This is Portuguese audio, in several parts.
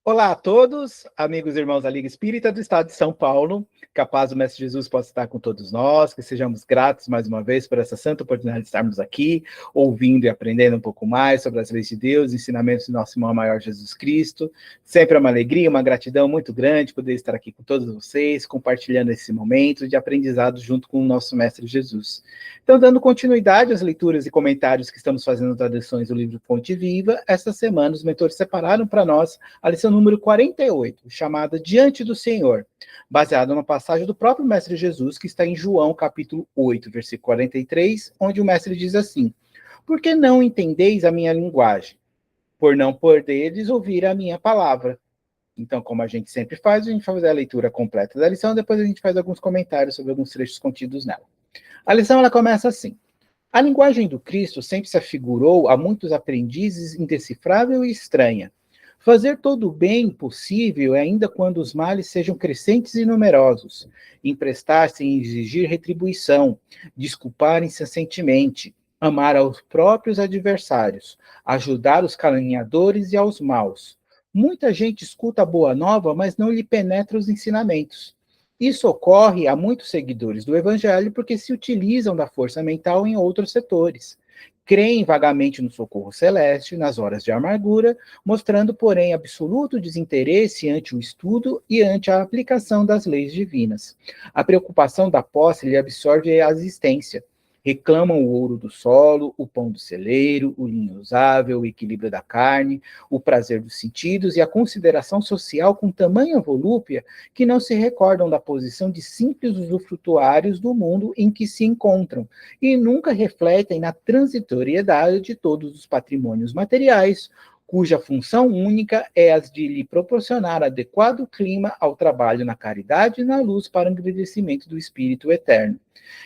Olá a todos, amigos e irmãos da Liga Espírita do Estado de São Paulo. Que a paz do Mestre Jesus possa estar com todos nós, que sejamos gratos mais uma vez por essa santa oportunidade de estarmos aqui, ouvindo e aprendendo um pouco mais sobre as leis de Deus, ensinamentos do nosso irmão maior Jesus Cristo. Sempre é uma alegria, uma gratidão muito grande poder estar aqui com todos vocês, compartilhando esse momento de aprendizado junto com o nosso Mestre Jesus. Então, dando continuidade às leituras e comentários que estamos fazendo das lições do livro Fonte Viva, esta semana os mentores separaram para nós a lição número 48, chamada Diante do Senhor, baseada numa passagem do próprio Mestre Jesus, que está em João, capítulo 8, versículo 43, onde o Mestre diz assim: Por que não entendeis a minha linguagem? Por não poderes ouvir a minha palavra. Então, como a gente sempre faz, a gente vai fazer a leitura completa da lição, depois a gente faz alguns comentários sobre alguns trechos contidos nela. A lição, ela começa assim: A linguagem do Cristo sempre se afigurou a muitos aprendizes indecifrável e estranha. Fazer todo o bem possível, ainda quando os males sejam crescentes e numerosos. Emprestar sem exigir retribuição. Desculpar incessantemente. Amar aos próprios adversários. Ajudar os caluniadores e aos maus. Muita gente escuta a boa nova, mas não lhe penetra os ensinamentos. Isso ocorre a muitos seguidores do Evangelho porque se utilizam da força mental em outros setores. Creem vagamente no socorro celeste, nas horas de amargura, mostrando, porém, absoluto desinteresse ante o estudo e ante a aplicação das leis divinas. A preocupação da posse lhe absorve a existência. Reclamam o ouro do solo, o pão do celeiro, o linho usável, o equilíbrio da carne, o prazer dos sentidos e a consideração social com tamanha volúpia que não se recordam da posição de simples usufrutuários do mundo em que se encontram e nunca refletem na transitoriedade de todos os patrimônios materiais, cuja função única é a de lhe proporcionar adequado clima ao trabalho na caridade e na luz para o engrandecimento do espírito eterno.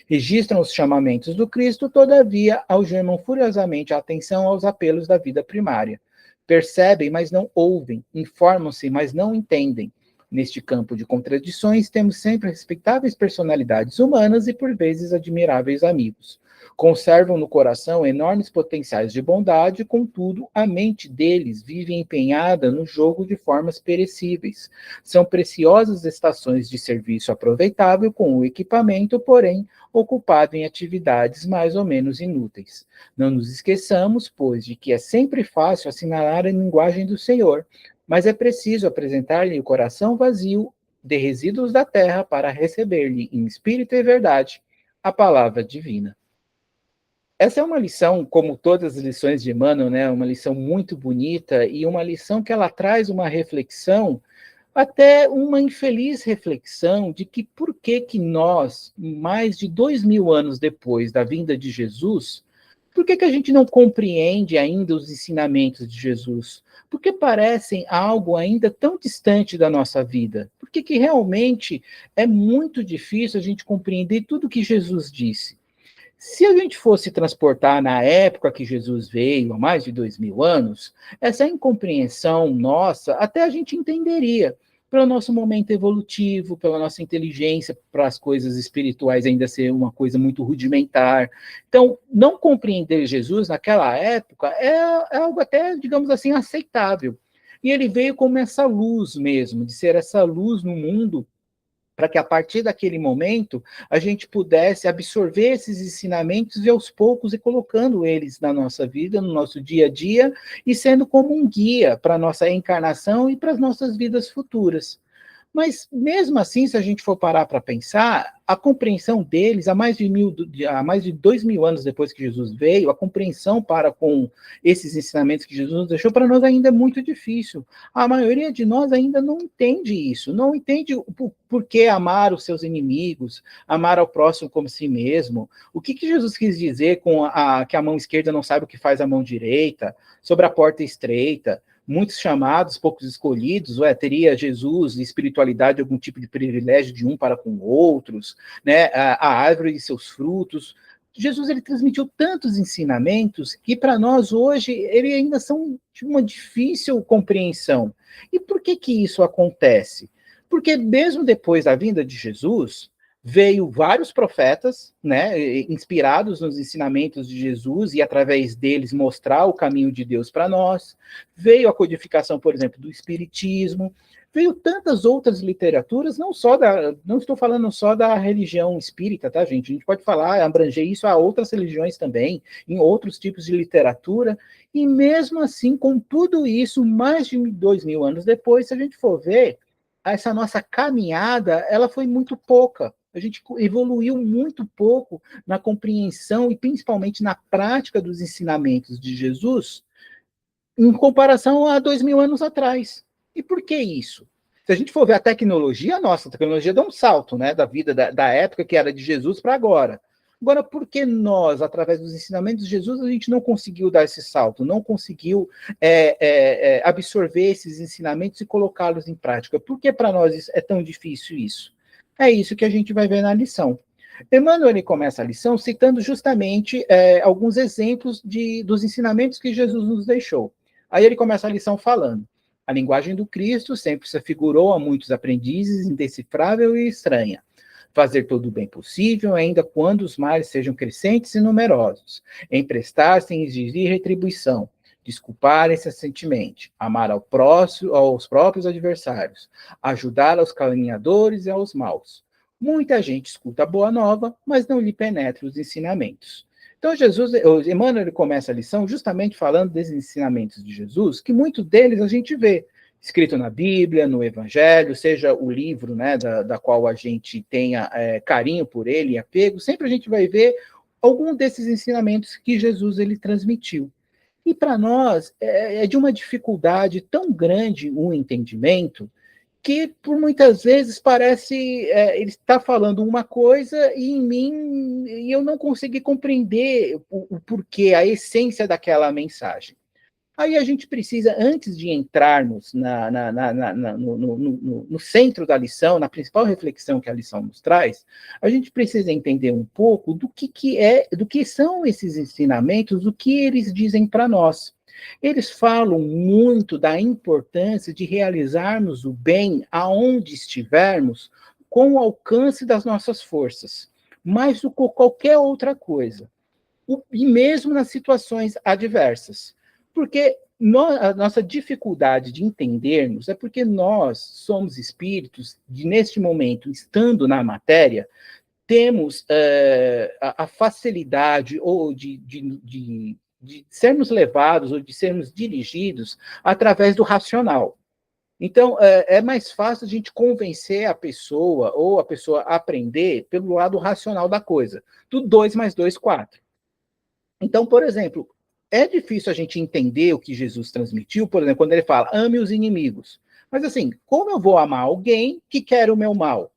Registram os chamamentos do Cristo, todavia algemam furiosamente a atenção aos apelos da vida primária. Percebem, mas não ouvem, informam-se, mas não entendem. Neste campo de contradições, temos sempre respeitáveis personalidades humanas e, por vezes, admiráveis amigos. Conservam no coração enormes potenciais de bondade, contudo, a mente deles vive empenhada no jogo de formas perecíveis. São preciosas estações de serviço aproveitável com o equipamento, porém, ocupado em atividades mais ou menos inúteis. Não nos esqueçamos, pois, de que é sempre fácil assinalar a linguagem do Senhor, mas é preciso apresentar-lhe o coração vazio de resíduos da terra para receber-lhe em espírito e verdade a palavra divina. Essa é uma lição, como todas as lições de Emmanuel, né, uma lição muito bonita e uma lição que ela traz uma reflexão, até uma infeliz reflexão de que por que que nós, mais de 2000 anos depois da vinda de Jesus, por que que a gente não compreende ainda os ensinamentos de Jesus? Porque parecem algo ainda tão distante da nossa vida? Por que que realmente é muito difícil a gente compreender tudo que Jesus disse? Se a gente fosse transportar na época que Jesus veio, há mais de 2000 anos, essa incompreensão nossa até a gente entenderia, pelo nosso momento evolutivo, pela nossa inteligência, para as coisas espirituais ainda ser uma coisa muito rudimentar. Então, não compreender Jesus naquela época é algo até, digamos assim, aceitável. E ele veio como essa luz mesmo, de ser essa luz no mundo para que a partir daquele momento a gente pudesse absorver esses ensinamentos e aos poucos ir colocando eles na nossa vida, no nosso dia a dia, e sendo como um guia para a nossa encarnação e para as nossas vidas futuras. Mas, mesmo assim, se a gente for parar para pensar, a compreensão deles, há mais de 2000 anos depois que Jesus veio, a compreensão para com esses ensinamentos que Jesus nos deixou, para nós ainda é muito difícil. A maioria de nós ainda não entende isso, não entende por que amar os seus inimigos, amar ao próximo como si mesmo. O que Jesus quis dizer com que a mão esquerda não sabe o que faz a mão direita, sobre a porta estreita, muitos chamados, poucos escolhidos, teria Jesus e espiritualidade algum tipo de privilégio de um para com outros, né? A árvore e seus frutos. Jesus, ele transmitiu tantos ensinamentos que para nós hoje ele ainda são de uma difícil compreensão. E por que que isso acontece? Porque mesmo depois da vinda de Jesus, Veio vários profetas, né, inspirados nos ensinamentos de Jesus e através deles mostrar o caminho de Deus para nós. Veio a codificação, por exemplo, do Espiritismo. Veio tantas outras literaturas, não estou falando só da religião espírita, tá, gente? A gente pode falar, abranger isso a outras religiões também, em outros tipos de literatura. E mesmo assim, com tudo isso, mais de 2.000 anos depois, se a gente for ver, essa nossa caminhada, ela foi muito pouca. A gente evoluiu muito pouco na compreensão e principalmente na prática dos ensinamentos de Jesus em comparação a 2.000 anos atrás. E por que isso? Se a gente for ver a tecnologia, nossa, a tecnologia deu um salto, né, da vida da época que era de Jesus para agora. Agora, por que nós, através dos ensinamentos de Jesus, a gente não conseguiu dar esse salto, não conseguiu absorver esses ensinamentos e colocá-los em prática? Por que para nós é tão difícil isso? É isso que a gente vai ver na lição. Emmanuel ele começa a lição citando justamente alguns exemplos dos ensinamentos que Jesus nos deixou. Aí ele começa a lição falando: a linguagem do Cristo sempre se afigurou a muitos aprendizes indecifrável e estranha. Fazer todo o bem possível, ainda quando os males sejam crescentes e numerosos. Emprestar sem exigir retribuição. Desculparem-se assentemente. Amar ao próximo, aos próprios adversários. Ajudar aos caluniadores e aos maus. Muita gente escuta a boa nova, mas não lhe penetra os ensinamentos. Então, Emmanuel começa a lição justamente falando desses ensinamentos de Jesus, que muitos deles a gente vê escrito na Bíblia, no Evangelho, seja o livro, né, da qual a gente tenha carinho por ele e apego, sempre a gente vai ver algum desses ensinamentos que Jesus ele transmitiu. E para nós é de uma dificuldade tão grande o entendimento que por muitas vezes parece ele está falando uma coisa e em mim e eu não consegui compreender o porquê, a essência daquela mensagem. Aí a gente precisa, antes de entrarmos no centro da lição, na principal reflexão que a lição nos traz, a gente precisa entender um pouco do que são esses ensinamentos, o que eles dizem para nós. Eles falam muito da importância de realizarmos o bem aonde estivermos, com o alcance das nossas forças, mais do que qualquer outra coisa. E mesmo nas situações adversas. Porque a nossa dificuldade de entendermos é porque nós somos espíritos de, neste momento, estando na matéria, temos a facilidade ou de sermos levados ou de sermos dirigidos através do racional. Então, é mais fácil a gente convencer a pessoa ou a pessoa aprender pelo lado racional da coisa, do 2 mais 2, 4. Então, por exemplo, é difícil a gente entender o que Jesus transmitiu, por exemplo, quando ele fala, ame os inimigos. Mas assim, como eu vou amar alguém que quer o meu mal?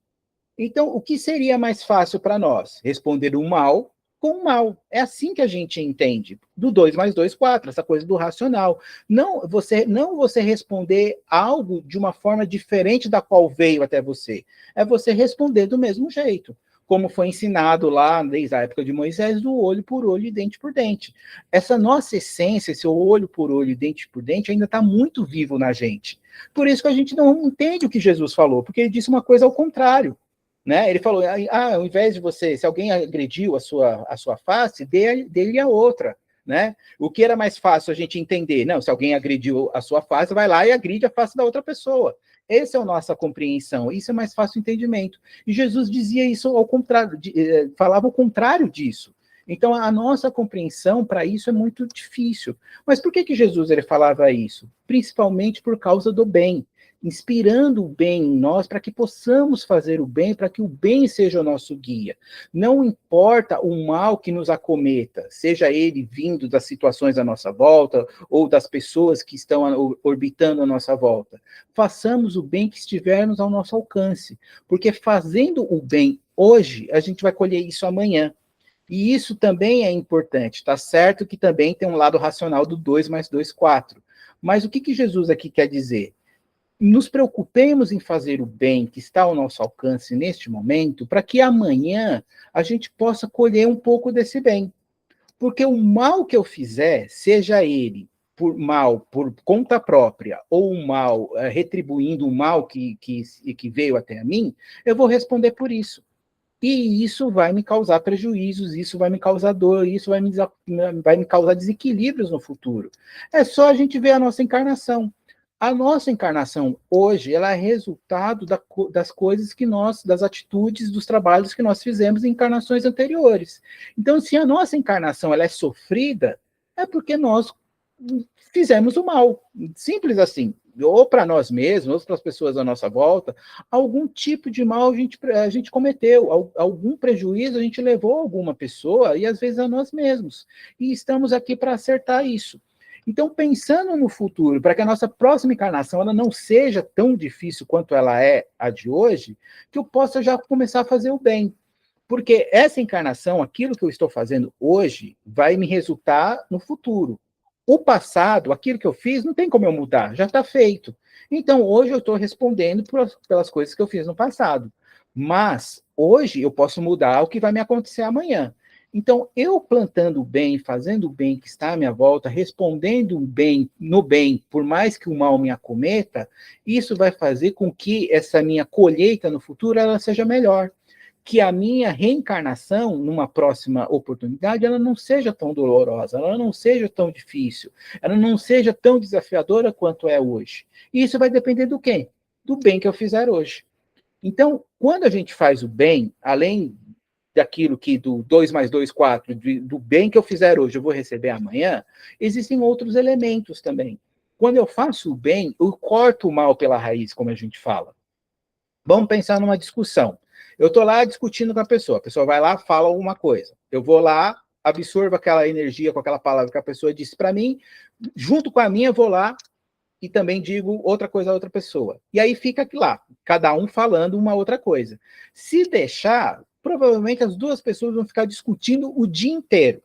Então, o que seria mais fácil para nós? Responder o mal com o mal. É assim que a gente entende. Do 2 mais 2, 4, essa coisa do racional. Não você responder algo de uma forma diferente da qual veio até você. É você responder do mesmo jeito, como foi ensinado lá desde a época de Moisés, do olho por olho e dente por dente. Essa nossa essência, esse olho por olho e dente por dente, ainda está muito vivo na gente. Por isso que a gente não entende o que Jesus falou, porque ele disse uma coisa ao contrário. Né? Ele falou, ao invés de você, se alguém agrediu a sua face, dê-lhe a outra. Né? O que era mais fácil a gente entender? Não, se alguém agrediu a sua face, vai lá e agride a face da outra pessoa. Essa é a nossa compreensão, isso é mais fácil o entendimento. E Jesus dizia isso ao contrário, falava o contrário disso. Então, a nossa compreensão para isso é muito difícil. Mas por que Jesus ele falava isso? Principalmente por causa do bem, inspirando o bem em nós para que possamos fazer o bem, para que o bem seja o nosso guia. Não importa o mal que nos acometa, seja ele vindo das situações à nossa volta ou das pessoas que estão orbitando à nossa volta. Façamos o bem que estivermos ao nosso alcance, porque fazendo o bem hoje, a gente vai colher isso amanhã. E isso também é importante, tá certo que também tem um lado racional do 2 mais 2, 4. Mas o que Jesus aqui quer dizer? Nos preocupemos em fazer o bem que está ao nosso alcance neste momento, para que amanhã a gente possa colher um pouco desse bem. Porque o mal que eu fizer, seja ele por conta própria, ou o mal retribuindo o mal que veio até a mim, eu vou responder por isso. E isso vai me causar prejuízos, isso vai me causar dor, isso vai me causar desequilíbrios no futuro. É só a gente ver a nossa encarnação. A nossa encarnação hoje, ela é resultado das coisas que nós, das atitudes, dos trabalhos que nós fizemos em encarnações anteriores. Então, se a nossa encarnação ela é sofrida, é porque nós fizemos o mal. Simples assim. Ou para nós mesmos, ou para as pessoas à nossa volta, algum tipo de mal a gente cometeu, algum prejuízo a gente levou a alguma pessoa e às vezes a nós mesmos. E estamos aqui para acertar isso. Então, pensando no futuro, para que a nossa próxima encarnação ela não seja tão difícil quanto ela é a de hoje, que eu possa já começar a fazer o bem. Porque essa encarnação, aquilo que eu estou fazendo hoje, vai me resultar no futuro. O passado, aquilo que eu fiz, não tem como eu mudar, já está feito. Então, hoje eu estou respondendo pelas coisas que eu fiz no passado. Mas, hoje, eu posso mudar o que vai me acontecer amanhã. Então, eu plantando o bem, fazendo o bem que está à minha volta, respondendo o bem no bem, por mais que o mal me acometa, isso vai fazer com que essa minha colheita no futuro ela seja melhor, que a minha reencarnação, numa próxima oportunidade, ela não seja tão dolorosa, ela não seja tão difícil, ela não seja tão desafiadora quanto é hoje. E isso vai depender do quê? Do bem que eu fizer hoje. Então, quando a gente faz o bem, além daquilo que do 2 mais 2, 4, do bem que eu fizer hoje, eu vou receber amanhã, existem outros elementos também. Quando eu faço o bem, eu corto o mal pela raiz, como a gente fala. Vamos pensar numa discussão. Eu estou lá discutindo com a pessoa vai lá, fala alguma coisa. Eu vou lá, absorvo aquela energia com aquela palavra que a pessoa disse para mim, junto com a minha, eu vou lá e também digo outra coisa a outra pessoa. E aí fica lá, cada um falando uma outra coisa. Se deixar, provavelmente as duas pessoas vão ficar discutindo o dia inteiro.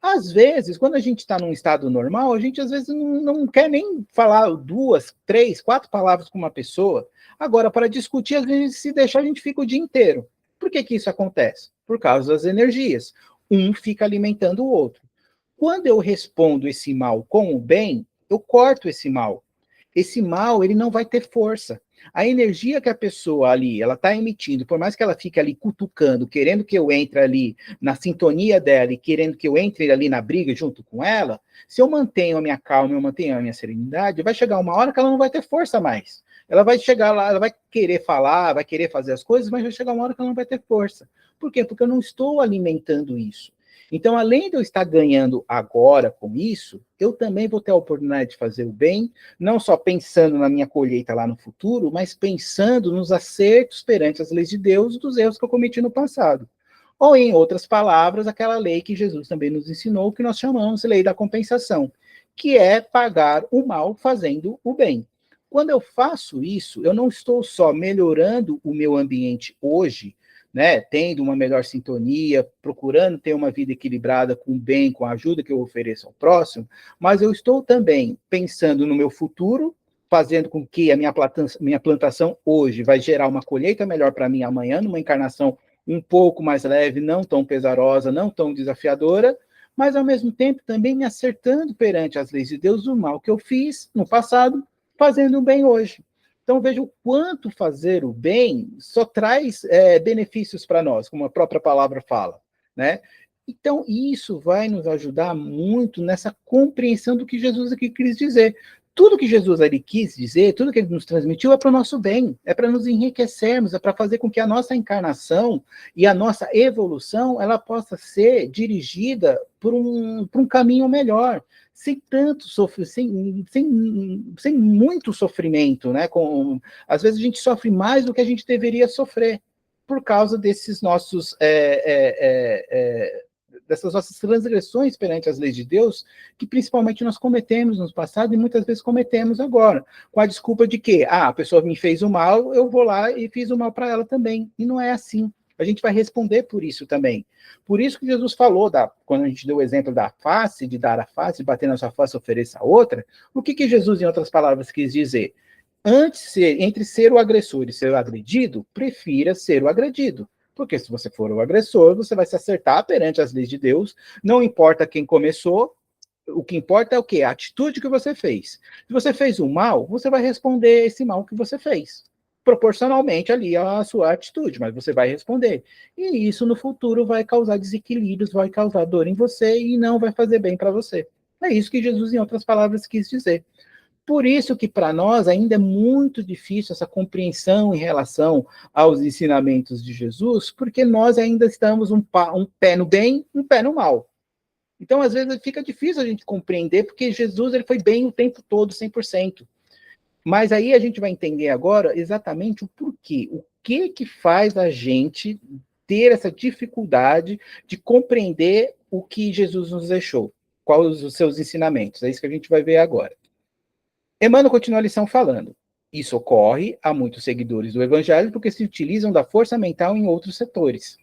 Às vezes, quando a gente está num estado normal, a gente às vezes não quer nem falar 2, 3, 4 palavras com uma pessoa. Agora, para discutir, às vezes, se deixar, a gente fica o dia inteiro. Por que isso acontece? Por causa das energias. Um fica alimentando o outro. Quando eu respondo esse mal com o bem, eu corto esse mal. Esse mal, ele não vai ter força. A energia que a pessoa ali, ela está emitindo, por mais que ela fique ali cutucando, querendo que eu entre ali na sintonia dela e querendo que eu entre ali na briga junto com ela, se eu mantenho a minha calma, eu mantenho a minha serenidade, vai chegar uma hora que ela não vai ter força mais. Ela vai chegar lá, ela vai querer falar, vai querer fazer as coisas, mas vai chegar uma hora que ela não vai ter força. Por quê? Porque eu não estou alimentando isso. Então, além de eu estar ganhando agora com isso, eu também vou ter a oportunidade de fazer o bem, não só pensando na minha colheita lá no futuro, mas pensando nos acertos perante as leis de Deus dos erros que eu cometi no passado. Ou, em outras palavras, aquela lei que Jesus também nos ensinou, que nós chamamos de lei da compensação, que é pagar o mal fazendo o bem. Quando eu faço isso, eu não estou só melhorando o meu ambiente hoje, né, tendo uma melhor sintonia, procurando ter uma vida equilibrada com o bem, com a ajuda que eu ofereço ao próximo, mas eu estou também pensando no meu futuro, fazendo com que a minha plantação hoje vai gerar uma colheita melhor para mim amanhã, numa encarnação um pouco mais leve, não tão pesarosa, não tão desafiadora, mas ao mesmo tempo também me acertando perante as leis de Deus do mal que eu fiz no passado, fazendo o bem hoje. Então, veja o quanto fazer o bem só traz benefícios para nós, como a própria palavra fala, né? Então, isso vai nos ajudar muito nessa compreensão do que Jesus aqui quis dizer. Tudo que Jesus ali quis dizer, tudo que ele nos transmitiu é para o nosso bem, é para nos enriquecermos, é para fazer com que a nossa encarnação e a nossa evolução ela possa ser dirigida por um caminho melhor, sem tanto sem muito sofrimento, né? Às vezes a gente sofre mais do que a gente deveria sofrer por causa desses nossos dessas nossas transgressões perante as leis de Deus, que principalmente nós cometemos no passado e muitas vezes cometemos agora, com a desculpa de que a pessoa me fez o mal, eu vou lá e fiz o mal para ela também. E não é assim. A gente vai responder por isso também. Por isso que Jesus falou, quando a gente deu o exemplo da face, de dar a face, de bater na sua face, ofereça a outra, o que Jesus, em outras palavras, quis dizer? Entre ser o agressor e ser o agredido, prefira ser o agredido. Porque se você for o agressor, você vai se acertar perante as leis de Deus, não importa quem começou, o que importa é o quê? A atitude que você fez. Se você fez o mal, você vai responder esse mal que você fez. proporcionalmente ali à sua atitude, mas você vai responder. E isso no futuro vai causar desequilíbrios, vai causar dor em você e não vai fazer bem para você. É isso que Jesus, em outras palavras, quis dizer. Por isso que para nós ainda é muito difícil essa compreensão em relação aos ensinamentos de Jesus, porque nós ainda estamos um pé no bem, um pé no mal. Então, às vezes, fica difícil a gente compreender, porque Jesus ele foi bem o tempo todo, 100%. Mas aí a gente vai entender agora exatamente o porquê. O que faz a gente ter essa dificuldade de compreender o que Jesus nos deixou? Quais os seus ensinamentos? É isso que a gente vai ver agora. Emmanuel continua a lição falando. Isso ocorre a muitos seguidores do Evangelho porque se utilizam da força mental em outros setores.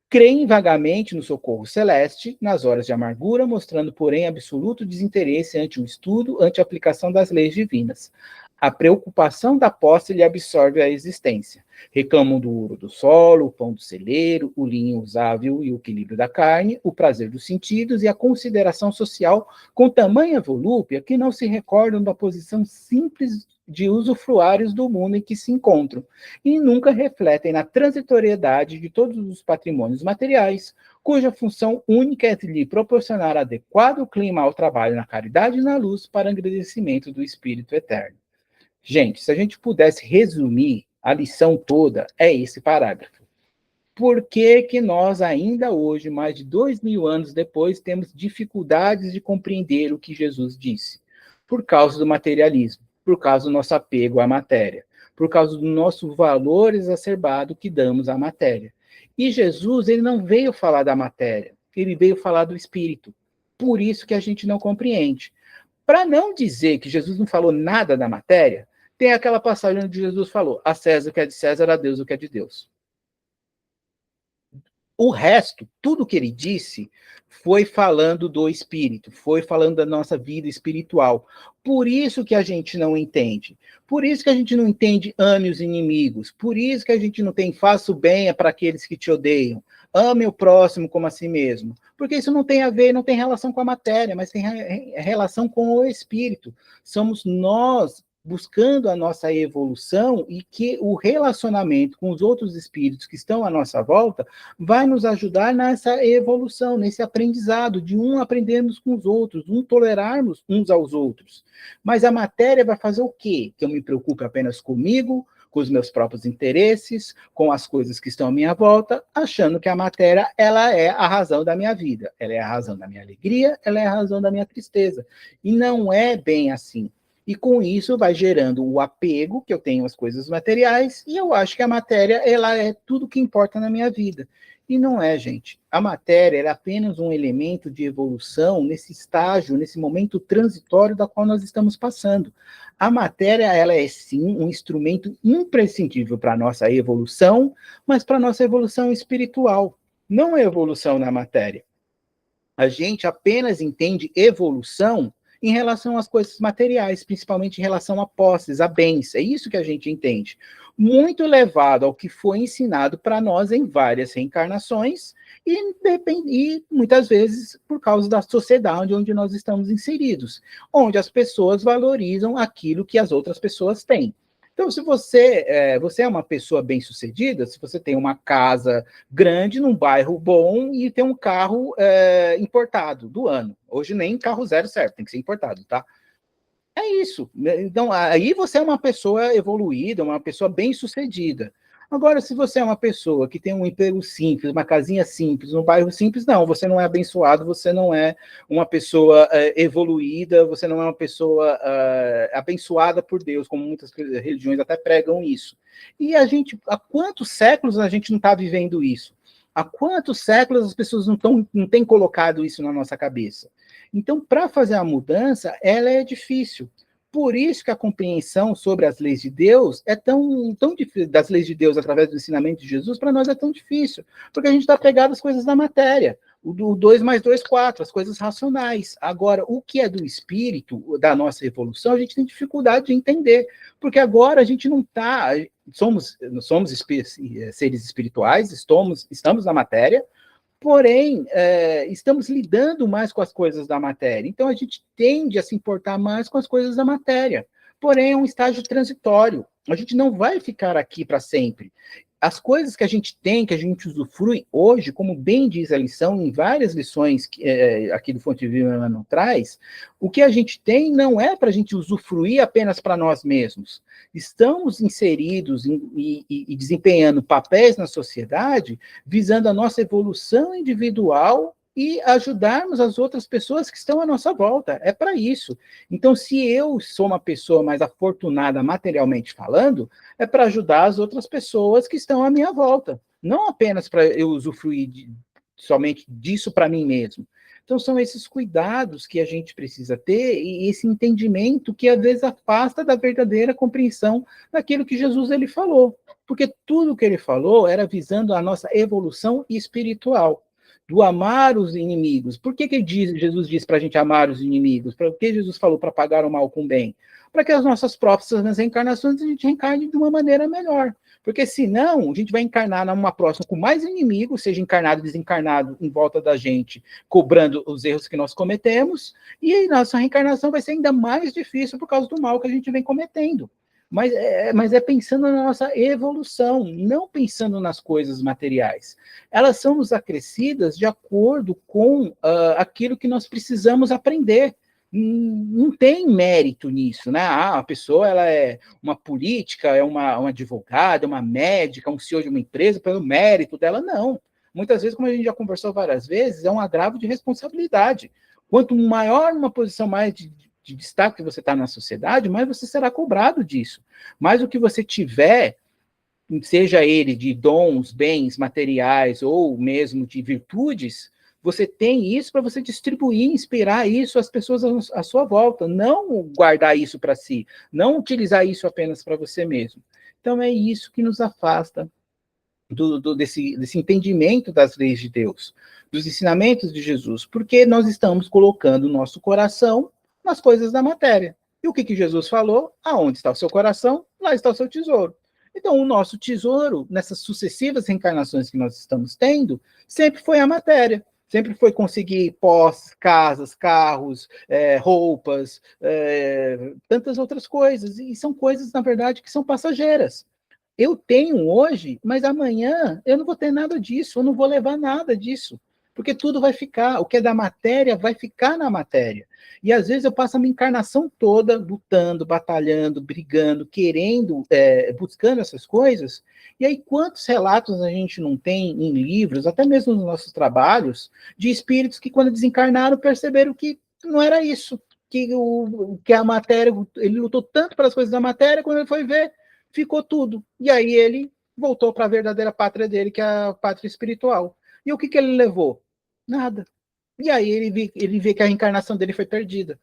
Creem vagamente no socorro celeste, nas horas de amargura, mostrando, porém, absoluto desinteresse ante o estudo, ante a aplicação das leis divinas. A preocupação da posse lhe absorve a existência. Reclamam do ouro do solo, o pão do celeiro, o linho usável e o equilíbrio da carne, o prazer dos sentidos e a consideração social com tamanha volúpia que não se recordam da posição simples de usufruários do mundo em que se encontram, e nunca refletem na transitoriedade de todos os patrimônios materiais, cuja função única é lhe proporcionar adequado clima ao trabalho na caridade e na luz para agradecimento do Espírito Eterno. Gente, se a gente pudesse resumir a lição toda, é esse parágrafo. Por que que nós ainda hoje, mais de 2000 anos depois, temos dificuldades de compreender o que Jesus disse? Por causa do materialismo, por causa do nosso apego à matéria, por causa do nosso valor exacerbado que damos à matéria. E Jesus, ele não veio falar da matéria, ele veio falar do espírito. Por isso que a gente não compreende. Para não dizer que Jesus não falou nada da matéria, tem aquela passagem onde Jesus falou: a César o que é de César, a Deus o que é de Deus. O resto, tudo que ele disse, foi falando do espírito, foi falando da nossa vida espiritual. Por isso que a gente não entende. Por isso que a gente não entende ame os inimigos. Por isso que a gente não tem faça o bem para aqueles que te odeiam. Ame o próximo como a si mesmo. Porque isso não tem a ver, não tem relação com a matéria, mas tem relação com o espírito. Somos nós buscando a nossa evolução e que o relacionamento com os outros espíritos que estão à nossa volta vai nos ajudar nessa evolução, nesse aprendizado, de um aprendermos com os outros, um tolerarmos uns aos outros. Mas a matéria vai fazer o quê? Que eu me preocupe apenas comigo, com os meus próprios interesses, com as coisas que estão à minha volta, achando que a matéria ela é a razão da minha vida, ela é a razão da minha alegria, ela é a razão da minha tristeza. E não é bem assim. E com isso vai gerando o apego que eu tenho às coisas materiais, e eu acho que a matéria ela é tudo que importa na minha vida. E não é, gente. A matéria é apenas um elemento de evolução nesse estágio, nesse momento transitório da qual nós estamos passando. A matéria, ela é sim um instrumento imprescindível para a nossa evolução, mas para a nossa evolução espiritual. Não é evolução na matéria. A gente apenas entende evolução em relação às coisas materiais, principalmente em relação a posses, a bens. É isso que a gente entende. Muito elevado ao que foi ensinado para nós em várias reencarnações e muitas vezes por causa da sociedade onde nós estamos inseridos, onde as pessoas valorizam aquilo que as outras pessoas têm. Então, se você é uma pessoa bem-sucedida, se você tem uma casa grande, num bairro bom e tem um carro importado do ano. Hoje nem carro zero serve, tem que ser importado, tá? É isso. Então, aí você é uma pessoa evoluída, uma pessoa bem-sucedida. Agora, se você é uma pessoa que tem um emprego simples, uma casinha simples, um bairro simples, não, você não é abençoado, você não é uma pessoa evoluída, você não é uma pessoa abençoada por Deus, como muitas religiões até pregam isso. E a gente, há quantos séculos a gente não está vivendo isso? Há quantos séculos as pessoas não têm colocado isso na nossa cabeça? Então, para fazer a mudança, ela é difícil. Por isso que a compreensão sobre as leis de Deus é tão difícil, das leis de Deus através do ensinamento de Jesus, para nós é tão difícil, porque a gente está pegado às coisas da matéria. O 2 mais 2, 4, as coisas racionais. Agora, o que é do espírito, da nossa evolução, a gente tem dificuldade de entender, porque agora a gente não está... Somos seres espirituais, estamos na matéria, porém, estamos lidando mais com as coisas da matéria. Então, a gente tende a se importar mais com as coisas da matéria. Porém, é um estágio transitório. A gente não vai ficar aqui para sempre. As coisas que a gente tem, que a gente usufrui hoje, como bem diz a lição, em várias lições que aqui do Fonte Viva Emmanuel traz, o que a gente tem não é para a gente usufruir apenas para nós mesmos. Estamos inseridos e desempenhando papéis na sociedade visando a nossa evolução individual e ajudarmos as outras pessoas que estão à nossa volta. É para isso. Então, se eu sou uma pessoa mais afortunada materialmente falando, é para ajudar as outras pessoas que estão à minha volta. Não apenas para eu usufruir somente disso para mim mesmo. Então, são esses cuidados que a gente precisa ter e esse entendimento que, às vezes, afasta da verdadeira compreensão daquilo que Jesus ele falou. Porque tudo que ele falou era visando a nossa evolução espiritual, do amar os inimigos. Por que Jesus diz para a gente amar os inimigos? Por que Jesus falou para pagar o mal com o bem? Para que as nossas próximas reencarnações a gente reencarne de uma maneira melhor. Porque senão a gente vai encarnar numa próxima com mais inimigos, seja encarnado ou desencarnado, em volta da gente, cobrando os erros que nós cometemos, e aí nossa reencarnação vai ser ainda mais difícil por causa do mal que a gente vem cometendo. Mas é pensando na nossa evolução, não pensando nas coisas materiais. Elas são nos acrescidas de acordo com aquilo que nós precisamos aprender. Não tem mérito nisso, né? A pessoa ela é uma política, é uma advogada, uma médica, um CEO de uma empresa, pelo mérito dela, não. Muitas vezes, como a gente já conversou várias vezes, é um agravo de responsabilidade. Quanto maior uma posição mais de destaque que você está na sociedade, mais você será cobrado disso. Mas o que você tiver, seja ele de dons, bens materiais ou mesmo de virtudes, você tem isso para você distribuir, inspirar isso às pessoas à sua volta, não guardar isso para si, não utilizar isso apenas para você mesmo. Então é isso que nos afasta desse entendimento das leis de Deus, dos ensinamentos de Jesus, porque nós estamos colocando o nosso coração nas coisas da matéria. E o que Jesus falou? Aonde está o seu coração, lá está o seu tesouro. Então, o nosso tesouro, nessas sucessivas reencarnações que nós estamos tendo, sempre foi a matéria. Sempre foi conseguir posses, casas, carros, roupas, tantas outras coisas. E são coisas, na verdade, que são passageiras. Eu tenho hoje, mas amanhã eu não vou ter nada disso, eu não vou levar nada disso. Porque tudo vai ficar, o que é da matéria vai ficar na matéria. E às vezes eu passo a minha encarnação toda lutando, batalhando, brigando, querendo, buscando essas coisas. E aí quantos relatos a gente não tem em livros, até mesmo nos nossos trabalhos, de espíritos que quando desencarnaram perceberam que não era isso, que a matéria, ele lutou tanto pelas coisas da matéria, quando ele foi ver, ficou tudo. E aí ele voltou para a verdadeira pátria dele, que é a pátria espiritual. E o que ele levou? Nada. E aí ele vê que a reencarnação dele foi perdida.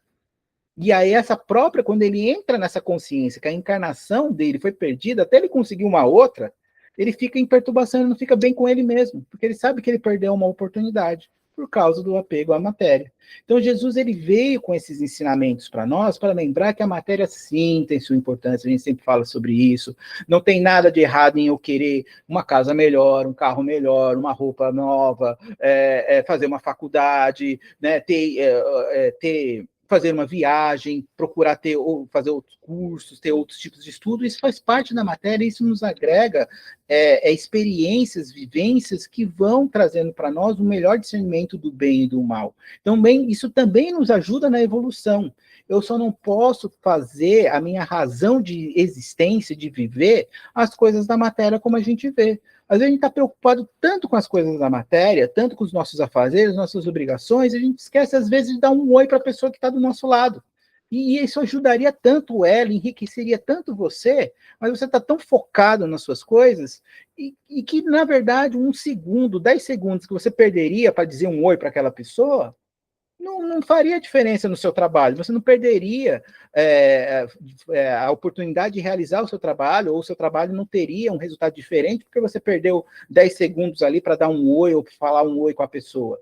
E aí essa própria, quando ele entra nessa consciência que a encarnação dele foi perdida, até ele conseguir uma outra, ele fica em perturbação, ele não fica bem com ele mesmo, porque ele sabe que ele perdeu uma oportunidade por causa do apego à matéria. Então Jesus ele veio com esses ensinamentos para nós, para lembrar que a matéria sim tem sua importância, a gente sempre fala sobre isso, não tem nada de errado em eu querer uma casa melhor, um carro melhor, uma roupa nova, fazer uma faculdade, né, fazer uma viagem, procurar fazer outros cursos, ter outros tipos de estudo, isso faz parte da matéria, isso nos agrega experiências, vivências que vão trazendo para nós o melhor discernimento do bem e do mal. Então, isso também nos ajuda na evolução. Eu só não posso fazer a minha razão de existência, de viver, as coisas da matéria como a gente vê. Às vezes a gente está preocupado tanto com as coisas da matéria, tanto com os nossos afazeres, nossas obrigações, a gente esquece às vezes de dar um oi para a pessoa que está do nosso lado. E isso ajudaria tanto ela, enriqueceria tanto você, mas você está tão focado nas suas coisas, e que, na verdade, 1 segundo, 10 segundos que você perderia para dizer um oi para aquela pessoa, não faria diferença no seu trabalho, você não perderia a oportunidade de realizar o seu trabalho, ou o seu trabalho não teria um resultado diferente, porque você perdeu 10 segundos ali para dar um oi, ou para falar um oi com a pessoa.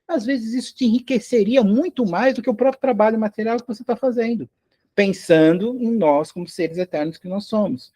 Às vezes isso te enriqueceria muito mais do que o próprio trabalho material que você está fazendo, pensando em nós como seres eternos que nós somos.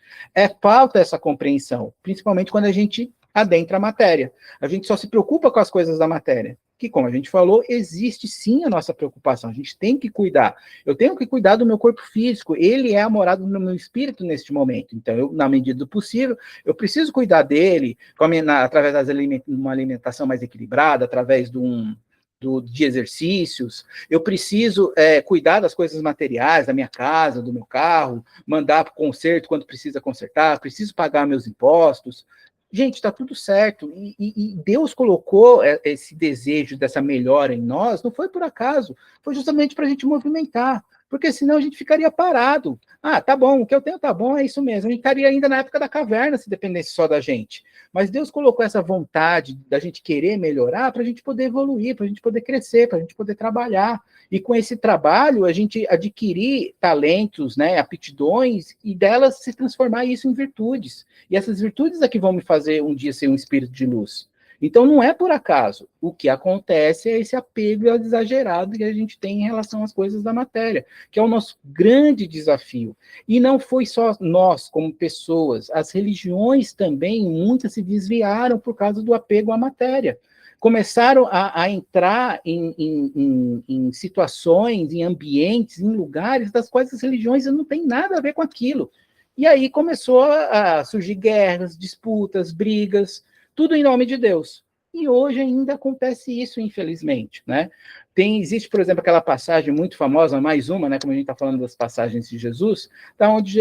Falta essa compreensão, principalmente quando a gente adentra a matéria. A gente só se preocupa com as coisas da matéria. que, como a gente falou, existe sim a nossa preocupação, a gente tem que cuidar. Eu tenho que cuidar do meu corpo físico, ele é a morada do meu espírito neste momento. Então, eu, na medida do possível, eu preciso cuidar dele através de uma alimentação mais equilibrada, através de exercícios. Eu preciso cuidar das coisas materiais, da minha casa, do meu carro, mandar para o conserto quando precisa consertar, preciso pagar meus impostos. Gente, está tudo certo. E Deus colocou esse desejo dessa melhora em nós, não foi por acaso, foi justamente para a gente movimentar, porque senão a gente ficaria parado. Ah, tá bom, o que eu tenho tá bom, é isso mesmo. A gente estaria ainda na época da caverna se dependesse só da gente. Mas Deus colocou essa vontade da gente querer melhorar para a gente poder evoluir, para a gente poder crescer, para a gente poder trabalhar. E com esse trabalho, a gente adquirir talentos, né, aptidões, e delas se transformar isso em virtudes. E essas virtudes é que vão me fazer um dia ser um espírito de luz. Então, não é por acaso. O que acontece é esse apego exagerado que a gente tem em relação às coisas da matéria, que é o nosso grande desafio. E não foi só nós, como pessoas, as religiões também, muitas se desviaram por causa do apego à matéria. Começaram a entrar em situações, em ambientes, em lugares das quais as religiões não têm nada a ver com aquilo. E aí começou a surgir guerras, disputas, brigas, tudo em nome de Deus. E hoje ainda acontece isso, infelizmente, né? Existe, por exemplo, aquela passagem muito famosa, mais uma, né? Como a gente está falando das passagens de Jesus, tá onde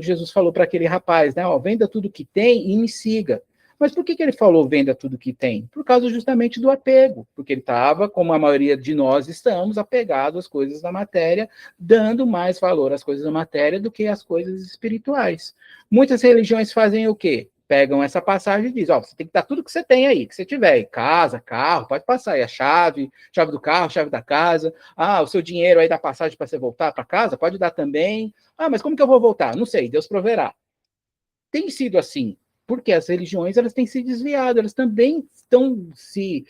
Jesus falou para aquele rapaz, né? Ó, venda tudo que tem e me siga. Mas por que ele falou venda tudo que tem? Por causa justamente do apego, porque ele estava, como a maioria de nós estamos, apegado às coisas da matéria, dando mais valor às coisas da matéria do que às coisas espirituais. Muitas religiões fazem o quê? Pegam essa passagem e dizem, ó, você tem que dar tudo que você tem aí, que você tiver, casa, carro, pode passar aí a chave do carro, chave da casa, o seu dinheiro aí da passagem para você voltar para casa, pode dar também. Mas como que eu vou voltar? Não sei, Deus proverá. Tem sido assim, porque as religiões elas têm se desviado, elas também estão se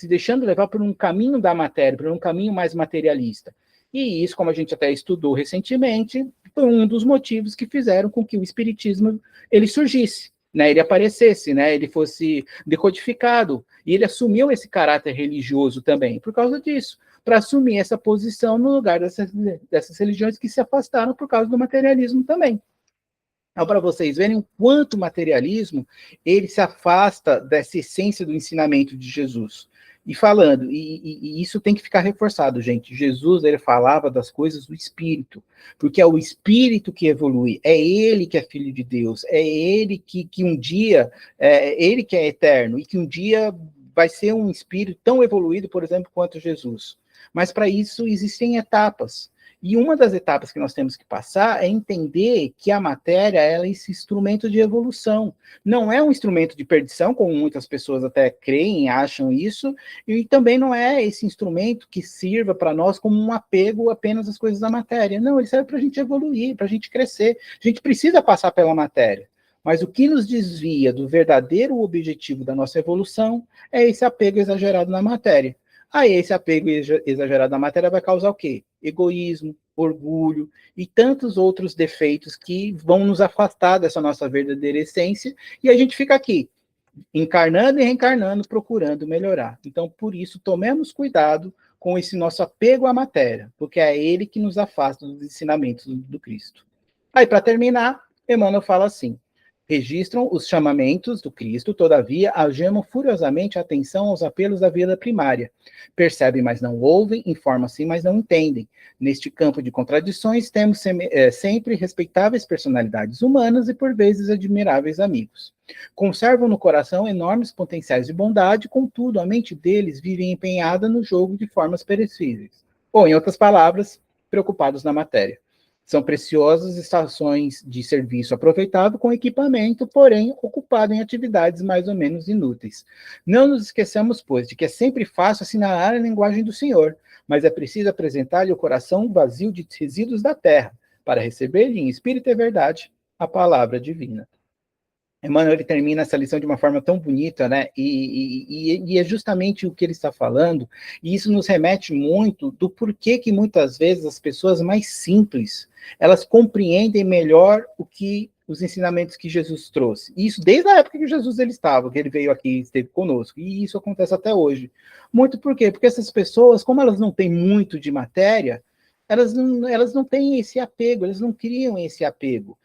deixando levar por um caminho da matéria, por um caminho mais materialista. E isso, como a gente até estudou recentemente, foi um dos motivos que fizeram com que o espiritismo ele surgisse, né? Ele aparecesse, né? Ele fosse decodificado, e ele assumiu esse caráter religioso também, por causa disso, para assumir essa posição no lugar dessas religiões que se afastaram por causa do materialismo também. Então, para vocês verem o quanto o materialismo ele se afasta dessa essência do ensinamento de Jesus. E falando, e isso tem que ficar reforçado, gente. Jesus ele falava das coisas do Espírito, porque é o Espírito que evolui, é ele que é filho de Deus, é ele que um dia, ele que é eterno, e que um dia vai ser um Espírito tão evoluído, por exemplo, quanto Jesus. Mas para isso existem etapas. E uma das etapas que nós temos que passar é entender que a matéria ela é esse instrumento de evolução. Não é um instrumento de perdição, como muitas pessoas até creem, acham isso, e também não é esse instrumento que sirva para nós como um apego apenas às coisas da matéria. Não, ele serve para a gente evoluir, para a gente crescer. A gente precisa passar pela matéria. Mas o que nos desvia do verdadeiro objetivo da nossa evolução é esse apego exagerado na matéria. Aí esse apego exagerado na matéria vai causar o quê? Egoísmo, orgulho e tantos outros defeitos que vão nos afastar dessa nossa verdadeira essência e a gente fica aqui, encarnando e reencarnando, procurando melhorar. Então, por isso, tomemos cuidado com esse nosso apego à matéria, porque é ele que nos afasta dos ensinamentos do Cristo. Aí, para terminar, Emmanuel fala assim: registram os chamamentos do Cristo, todavia algemam furiosamente a atenção aos apelos da vida primária. Percebem, mas não ouvem, informam-se, mas não entendem. Neste campo de contradições, temos sempre respeitáveis personalidades humanas e, por vezes, admiráveis amigos. Conservam no coração enormes potenciais de bondade, contudo, a mente deles vive empenhada no jogo de formas perecíveis. Ou, em outras palavras, preocupados na matéria. São preciosas estações de serviço aproveitado com equipamento, porém ocupado em atividades mais ou menos inúteis. Não nos esqueçamos, pois, de que é sempre fácil assinalar a linguagem do Senhor, mas é preciso apresentar-lhe o coração vazio de resíduos da terra, para receber-lhe em espírito e verdade a palavra divina. Emmanuel, ele termina essa lição de uma forma tão bonita, né? E é justamente o que ele está falando, e isso nos remete muito do porquê que muitas vezes as pessoas mais simples, elas compreendem melhor o que os ensinamentos que Jesus trouxe. Isso desde a época que Jesus ele estava, que ele veio aqui, esteve conosco, e isso acontece até hoje. Muito por quê? Porque essas pessoas, como elas não têm muito de matéria, elas não têm esse apego, elas não criam esse apego.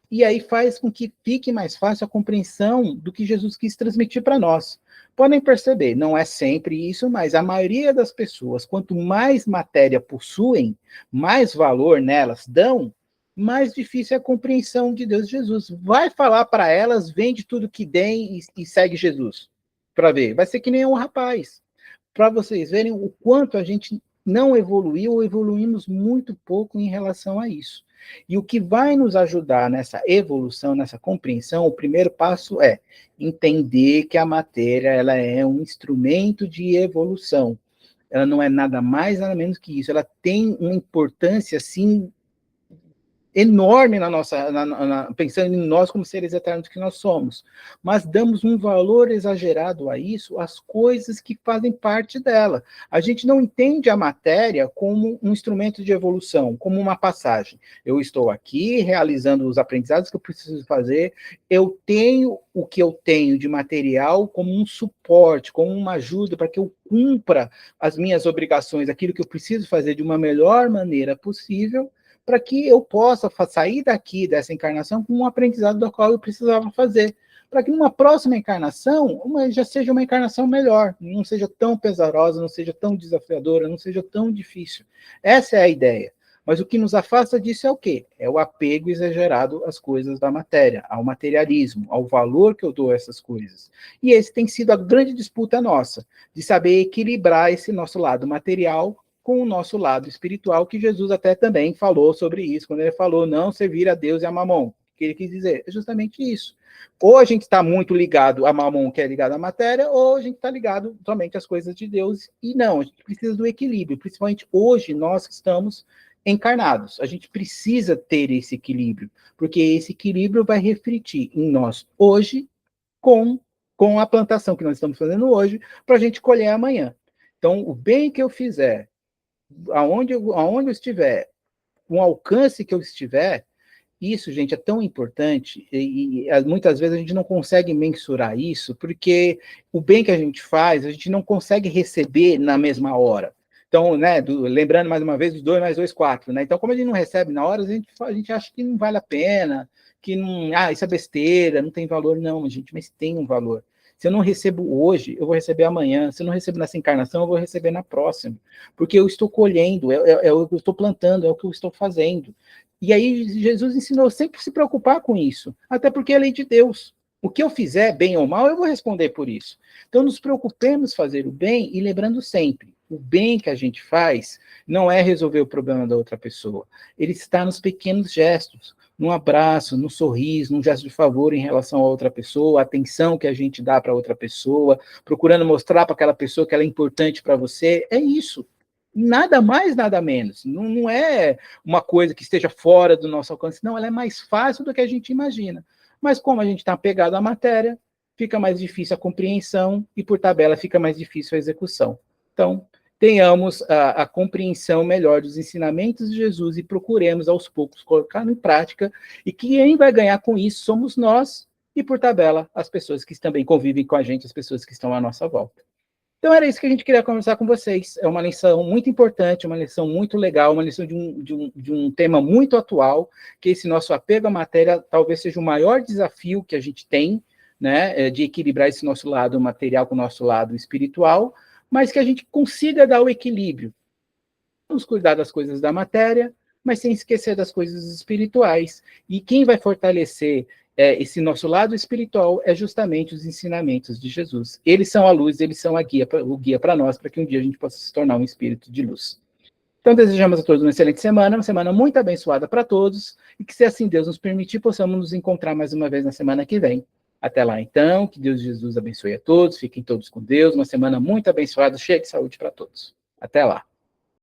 E aí faz com que fique mais fácil a compreensão do que Jesus quis transmitir para nós. Podem perceber, não é sempre isso, mas a maioria das pessoas, quanto mais matéria possuem, mais valor nelas dão, mais difícil é a compreensão de Deus e Jesus. Vai falar para elas, vende tudo que tem e segue Jesus. Para ver, vai ser que nem um rapaz. Para vocês verem o quanto a gente não evoluiu ou evoluímos muito pouco em relação a isso. E o que vai nos ajudar nessa evolução, nessa compreensão, o primeiro passo é entender que a matéria ela é um instrumento de evolução. Ela não é nada mais, nada menos que isso. Ela tem uma importância, assim, enorme na nossa, pensando em nós como seres eternos que nós somos, mas damos um valor exagerado a isso, às coisas que fazem parte dela. A gente não entende a matéria como um instrumento de evolução, como uma passagem. Eu estou aqui realizando os aprendizados que eu preciso fazer, eu tenho o que eu tenho de material como um suporte, como uma ajuda para que eu cumpra as minhas obrigações, aquilo que eu preciso fazer de uma melhor maneira possível, para que eu possa sair daqui, dessa encarnação, com um aprendizado do qual eu precisava fazer. Para que numa próxima encarnação, já seja uma encarnação melhor, não seja tão pesarosa, não seja tão desafiadora, não seja tão difícil. Essa é a ideia. Mas o que nos afasta disso é o quê? É o apego exagerado às coisas da matéria, ao materialismo, ao valor que eu dou a essas coisas. E esse tem sido a grande disputa nossa, de saber equilibrar esse nosso lado material com o nosso lado espiritual, que Jesus até também falou sobre isso, quando ele falou, não servir a Deus e a Mamon. O que ele quis dizer? É justamente isso. Ou a gente está muito ligado a Mamon, que é ligado à matéria, ou a gente está ligado somente às coisas de Deus, e não, a gente precisa do equilíbrio, principalmente hoje, nós que estamos encarnados. A gente precisa ter esse equilíbrio, porque esse equilíbrio vai refletir em nós hoje, com a plantação que nós estamos fazendo hoje, para a gente colher amanhã. Então, o bem que eu fizer, aonde eu estiver, com o alcance que eu estiver, isso, gente, é tão importante, e muitas vezes a gente não consegue mensurar isso, porque o bem que a gente faz, a gente não consegue receber na mesma hora. Então, né, lembrando mais uma vez, dos 2 mais 2, 4, né? Então, como a gente não recebe na hora, a gente acha que não vale a pena, que não, isso é besteira, não tem valor, não, gente, mas tem um valor. Se eu não recebo hoje, eu vou receber amanhã. Se eu não recebo nessa encarnação, eu vou receber na próxima. Porque eu estou colhendo, é o que eu estou plantando, é o que eu estou fazendo. E aí Jesus ensinou sempre se preocupar com isso, até porque é lei de Deus. O que eu fizer, bem ou mal, eu vou responder por isso. Então, nos preocupemos fazer o bem e lembrando sempre, o bem que a gente faz não é resolver o problema da outra pessoa. Ele está nos pequenos gestos, num abraço, num sorriso, num gesto de favor em relação a outra pessoa, a atenção que a gente dá para outra pessoa, procurando mostrar para aquela pessoa que ela é importante para você. É isso. Nada mais, nada menos. Não é uma coisa que esteja fora do nosso alcance, não, ela é mais fácil do que a gente imagina. Mas como a gente está apegado à matéria, fica mais difícil a compreensão e, por tabela, fica mais difícil a execução. Então, tenhamos a compreensão melhor dos ensinamentos de Jesus e procuremos, aos poucos, colocar em prática, e quem vai ganhar com isso somos nós e, por tabela, as pessoas que também convivem com a gente, as pessoas que estão à nossa volta. Então era isso que a gente queria conversar com vocês. É uma lição muito importante, uma lição muito legal, uma lição de um tema muito atual, que esse nosso apego à matéria talvez seja o maior desafio que a gente tem, né, de equilibrar esse nosso lado material com o nosso lado espiritual, mas que a gente consiga dar o equilíbrio. Vamos cuidar das coisas da matéria, mas sem esquecer das coisas espirituais. E quem vai fortalecer esse nosso lado espiritual é justamente os ensinamentos de Jesus. Eles são a luz, eles são o guia para nós, para que um dia a gente possa se tornar um espírito de luz. Então, desejamos a todos uma excelente semana, uma semana muito abençoada para todos, e que, se assim Deus nos permitir, possamos nos encontrar mais uma vez na semana que vem. Até lá, então, que Deus Jesus abençoe a todos, fiquem todos com Deus, uma semana muito abençoada, cheia de saúde para todos. Até lá.